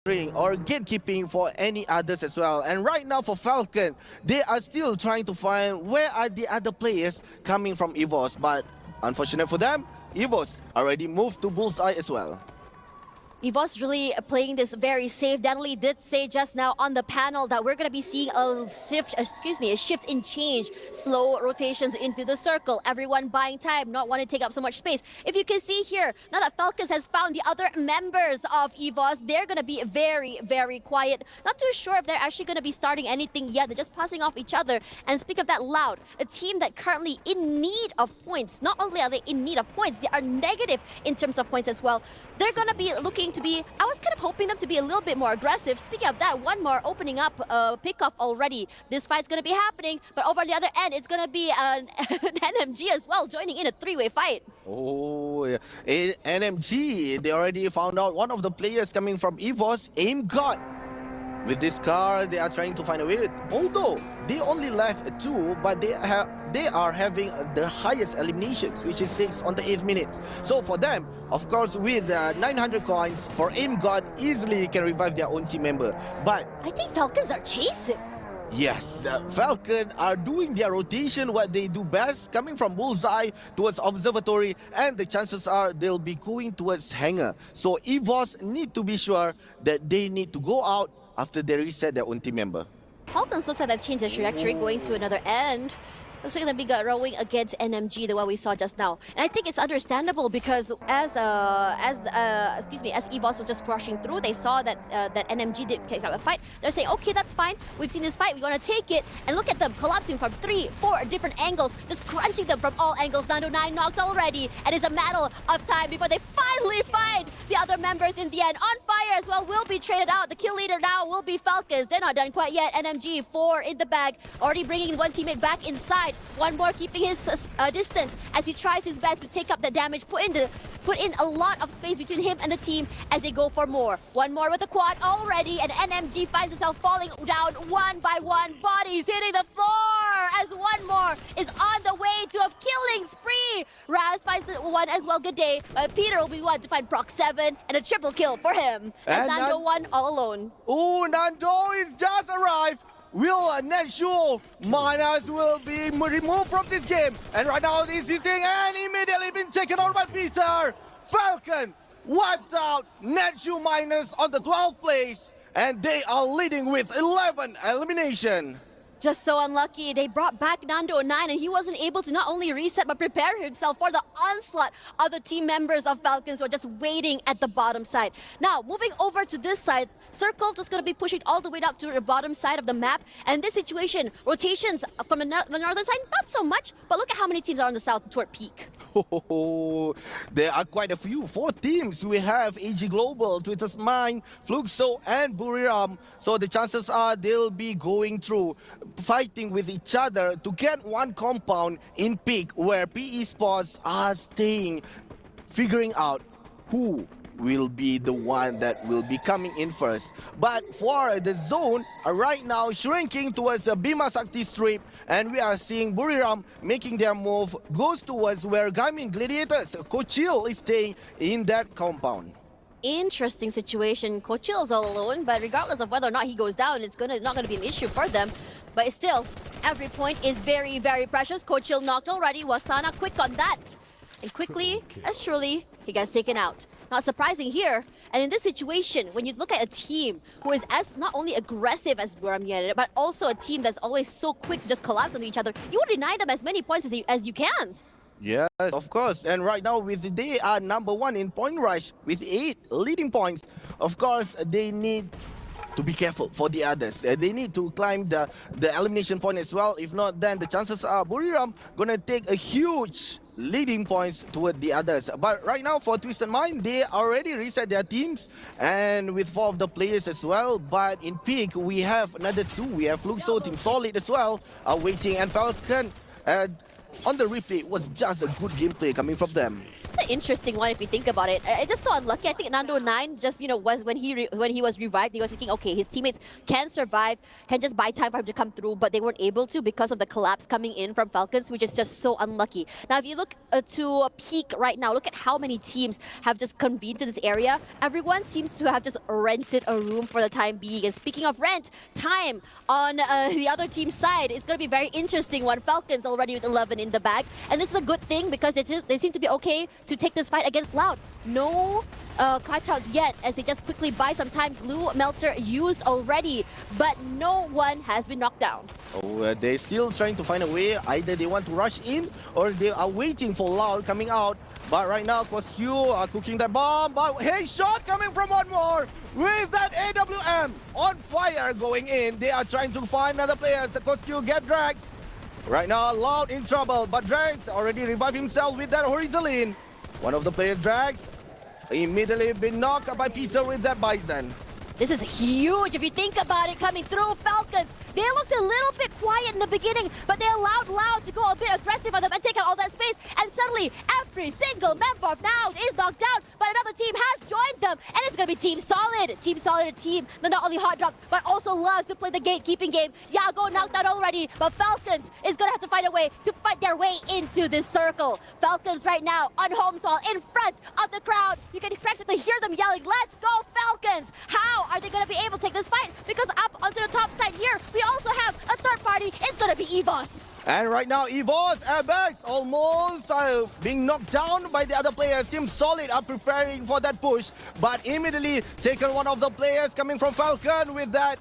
or gatekeeping for any others as well. And right now for Falcon, they are still trying to find where are the other players coming from Ffws. But unfortunate for them, Ffws already moved to Bullseye as well. Ffws really playing this very safe. Danley did say just now on the panel that we're going to be seeing a shift in change. Slow rotations into the circle. Everyone buying time, not wanting to take up so much space. If you can see here, now that Falcons has found the other members of Ffws, they're going to be very, very quiet. Not too sure if they're actually going to be starting anything yet. They're just passing off each other. And speak of that, Loud, a team that currently in need of points. Not only are they in need of points, they are negative in terms of points as well. They're going to be looking to be, I was kind of hoping them to be a little bit more aggressive. Speaking of that, one more opening up pickoff already. This fight's going to be happening, but over on the other end, it's going to be an NMG as well, joining in a three-way fight. Oh, yeah. NMG, they already found out one of the players coming from Ffws, Aim God. With this car, they are trying to find a way. Although they only left 2, but they are having the highest eliminations, which is 6 on the 8th minute. So for them, of course, with 900 coins, for Aim God easily can revive their own team member. But I think Falcons are chasing. yes, Falcon are doing their rotation, what they do best, coming from Bullseye towards Observatory, and the chances are they'll be going towards Hangar. So Ffws need to be sure that they need to go out after they reset their own team member. Falcons looks like they've changed their trajectory going to another end. Looks like they'll be rowing against NMG, the one we saw just now. And I think it's understandable because as Ffws was just rushing through, they saw that that NMG did kick out a fight. They're saying, okay, that's fine. We've seen this fight. We want to take it. And look at them collapsing from 3, 4 different angles, just crunching them from all angles. Nando 9 knocked already. And it's a matter of time before they finally find the other members in the end. On fire as well will be traded out. The kill leader now will be Falcons. They're not done quite yet. NMG 4 in the bag, already bringing one teammate back inside. One more keeping his distance as he tries his best to take up the damage, put in a lot of space between him and the team as they go for more. One more with a quad already, and NMG finds himself falling down one by one. Bodies hitting the floor as one more is on the way to a killing spree. Raz finds one as well. Good day. Peter will be one to find Proc 7 and a triple kill for him. As Nando one all alone. Oh, Nando is just arrived. Will Nenshu Miners will be removed from this game. And right now he's hitting and immediately been taken out by Peter. Falcon wiped out Nenshu Miners on the 12th place. And they are leading with 11 elimination. Just so unlucky, they brought back Nando 9 and he wasn't able to not only reset but prepare himself for the onslaught of the team members of Falcons who are just waiting at the bottom side. Now, moving over to this side, Circle just going to be pushing all the way up to the bottom side of the map. And this situation, rotations from the northern side, not so much, but look at how many teams are on the south toward peak. Oh, there are quite a few. 4 teams. We have AG Global, Twitter's Mine, Fluxo, and Buriram. So the chances are they'll be going through, fighting with each other to get one compound in peak where PE Sports are staying, figuring out who will be the one that will be coming in first. But for the zone, right now shrinking towards the Bima Sakti Strip, and we are seeing Buriram making their move, goes towards where Garmin Gladiators, Kochil is staying in that compound. Interesting situation. Kochil is all alone, but regardless of whether or not he goes down, it's not gonna be an issue for them. But still, every point is very, very precious. Kochil knocked already. Wasana quick on that. And quickly, as truly, he gets taken out. Not surprising here. And in this situation, when you look at a team who is as not only aggressive as Buram United, but also a team that's always so quick to just collapse on each other, you will deny them as many points as you can. Yes, of course. And right now, they are #1 in point rush with 8 leading points. Of course, they need to be careful for the others. They need to climb the elimination point as well. If not, then the chances are Buriram gonna take a huge leading points toward the others. But right now for Twisted Mind, they already reset their teams and with 4 of the players as well. But in peak, we have another 2. We have Fluxo, Team Solid as well, waiting, and Falcon on the replay was just a good gameplay coming from them. It's an interesting one if you think about it. It's just so unlucky. I think Nando 9 just, was when he was revived, he was thinking, okay, his teammates can survive, can just buy time for him to come through, but they weren't able to because of the collapse coming in from Falcons, which is just so unlucky. Now, if you look to Peak right now, look at how many teams have just convened to this area. Everyone seems to have just rented a room for the time being. And speaking of rent, time on the other team's side is going to be very interesting one. Falcons already with 11 in the bag, and this is a good thing because they seem to be okay to take this fight against Loud. No catch-outs yet as they just quickly buy some time. Glue Melter used already, but no one has been knocked down. Oh, they're still trying to find a way. Either they want to rush in or they are waiting for Loud coming out. But right now, Ffws are cooking that bomb. But hey, shot coming from one more with that AWM on fire going in. They are trying to find another player. The Ffws get dragged. Right now, Loud in trouble, but Drax already revived himself with that horizontal. One of the players dragged, immediately been knocked by Peter with that Bison. This is huge if you think about it coming through. Falcons, they looked a little bit quiet in the beginning, but they allowed Loud to go a bit aggressive on them and take out all that space. And suddenly, every single member of Loud is knocked down, but another team has joined them. And it's going to be Team Solid. Team Solid, a team that not only hot drops, but also loves to play the gatekeeping game. Yago knocked out already, but Falcons is going to have to find a way to fight their way into this circle. Falcons right now on home soil in front of the crowd. You can expect to hear them yelling, "Let's go Falcons!" How are they going to be able to take this fight? Because up onto the top side here, we also have a third party. It's going to be Ffws. And right now, Ffws, airbags almost being knocked down by the other players. Team Solid are preparing for that push, but immediately taken one of the players coming from Falcon with that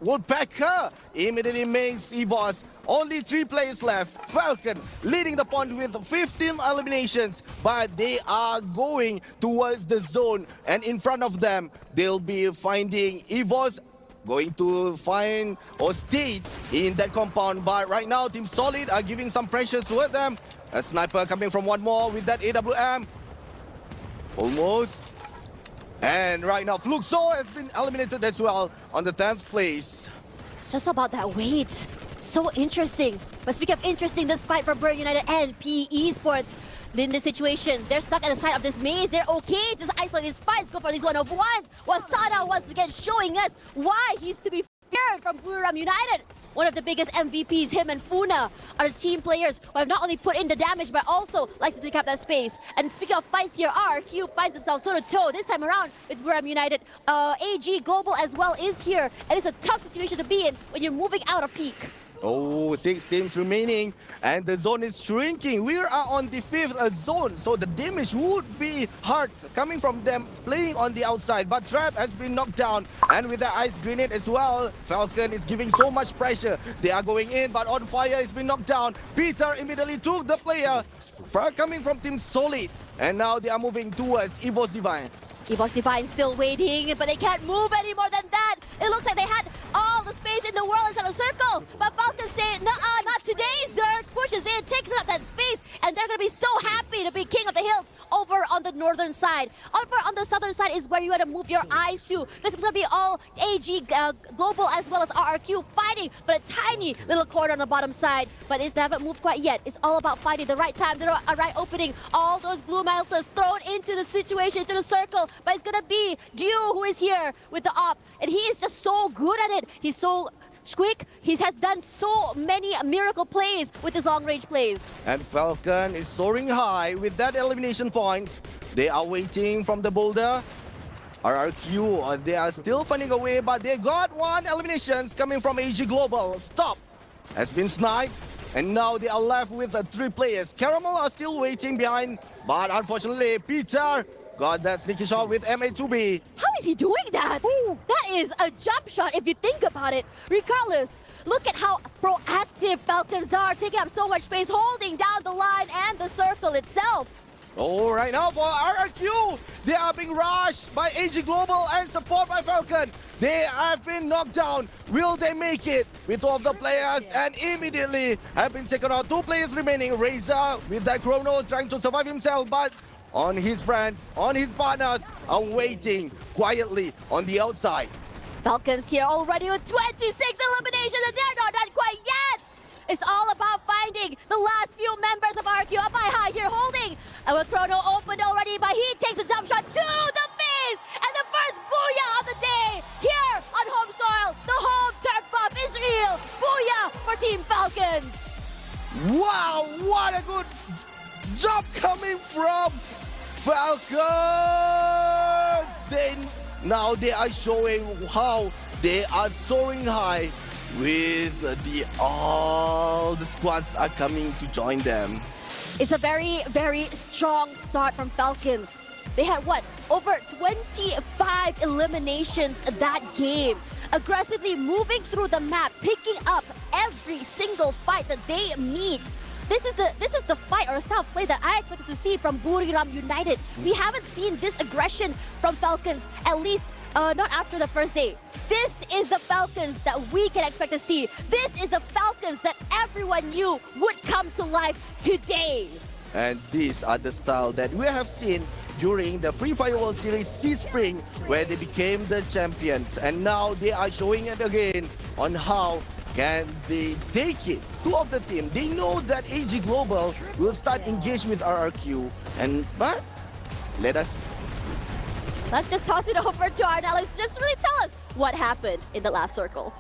Woodpecker. Immediately makes Ffws. Only 3 players left. Falcon leading the point with 15 eliminations, but they are going towards the zone. And in front of them, they'll be finding Ffws going to find or stay in that compound. But right now, Team Solid are giving some pressure toward them. A sniper coming from one more with that AWM. Almost. And right now, Ffws has been eliminated as well on the 10th place. It's just about that weight. So interesting. But speaking of interesting, this fight for Buriram United and PE Sports. In this situation, they're stuck at the side of this maze. They're okay. Just isolate these fights. Go for these one-of-ones. Wasada once again showing us why he's to be feared from Buriram United. One of the biggest MVPs, him and Funa, are team players who have not only put in the damage, but also likes to take up that space. And speaking of fights here, RQ finds himself toe-to-toe this time around with Buriram United. AG Global as well is here. And it's a tough situation to be in when you're moving out of Peak. Oh, 6 teams remaining, and the zone is shrinking. We are on the 5th zone, so the damage would be hard coming from them playing on the outside. But Trap has been knocked down, and with the ice grenade as well, Falcon is giving so much pressure. They are going in, but On Fire has been knocked down. Peter immediately took the player coming from Team Solid, and now they are moving towards Ffws Divine. Ffws Divine still waiting, but they can't move any more than that. It looks like they had all the space in the world inside a circle. But Falcons say, nuh-uh, not today. Zerg pushes in, takes up that space, and they're going to be so happy to be king of the hills over on the northern side. Over on the southern side is where you want to move your eyes to. This is going to be all AG Global as well as RRQ fighting, but a tiny little corner on the bottom side. But they haven't moved quite yet. It's all about finding the right time, the right opening. All those blue melters thrown into the situation, into the circle. But it's going to be Dew who is here with the op. And he is just so good at it. He's so quick. He has done so many miracle plays with his long-range plays. And Falcon is soaring high with that elimination point. They are waiting from the boulder. RRQ, they are still finding a way, but they got one elimination coming from AG Global. Stop has been sniped, and now they are left with 3 players. Caramel are still waiting behind, but unfortunately, Peter got that sneaky shot with MA2B. How is he doing that? Ooh. That is a jump shot if you think about it. Regardless, look at how proactive Falcons are, taking up so much space, holding down the line and the circle itself. Oh, right now for RRQ, they are being rushed by AG Global and support by Falcon. They have been knocked down. Will they make it with 2 of the players? And immediately have been taken out. 2 players remaining. Razor with that chrono trying to survive himself, but on his friends, on his partners, are waiting quietly on the outside. Falcons here already with 26 eliminations, and they're not done quite yet! It's all about finding the last few members of RQ up by high here, holding And with Chrono opened already, but he takes a jump shot to the face! And the first booyah of the day here on home soil. The home turf buff is real. Booyah for Team Falcons. Wow, what a good job coming from Falcons! Now they are showing how they are soaring high with all the squads are coming to join them. It's a very, very strong start from Falcons. They had, what, over 25 eliminations that game. Aggressively moving through the map, taking up every single fight that they meet. This is the fight or style of play that I expected to see from Buriram United. We haven't seen this aggression from Falcons, at least not after the first day. This is the Falcons that we can expect to see. This is the Falcons that everyone knew would come to life today. And these are the style that we have seen during the Free Fire World Series C-Spring, where they became the champions. And now they are showing it again on how can they take it. Two of the team, they know that AG Global will start engage with RRQ. But let's just toss it over to our analysts. Just really tell us what happened in the last circle.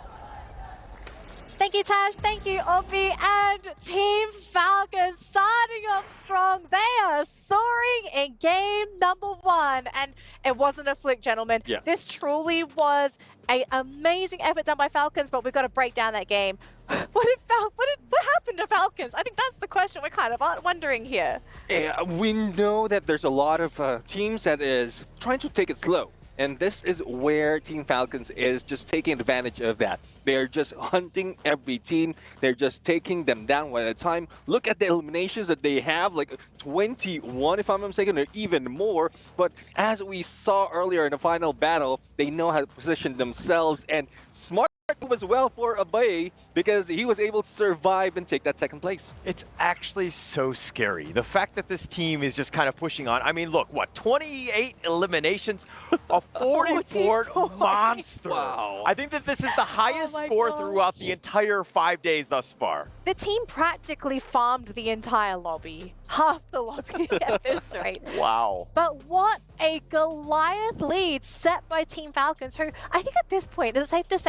Thank you, Tash. Thank you, Obi. And Team Falcons starting off strong. They are soaring in game number 1. And it wasn't a fluke, gentlemen. Yeah. This truly was an amazing effort done by Falcons, but we've got to break down that game. What happened to Falcons? I think that's the question we're kind of wondering here. Yeah, we know that there's a lot of teams that is trying to take it slow. And this is where Team Falcons is just taking advantage of that. They're just hunting every team. They're just taking them down one at a time. Look at the eliminations that they have, like 21 if I'm not mistaken, or even more. But as we saw earlier in the final battle, they know how to position themselves, and smart move as well for Abaye because he was able to survive and take that second place. It's actually so scary. The fact that this team is just kind of pushing on. I mean, look, what, 28 eliminations, a 44 monster. Wow. I think that this is the highest score throughout the entire 5 days thus far. The team practically farmed the entire lobby. Half the lobby at this rate. Wow. But what a Goliath lead set by Team Falcons, who I think at this point, is it safe to say,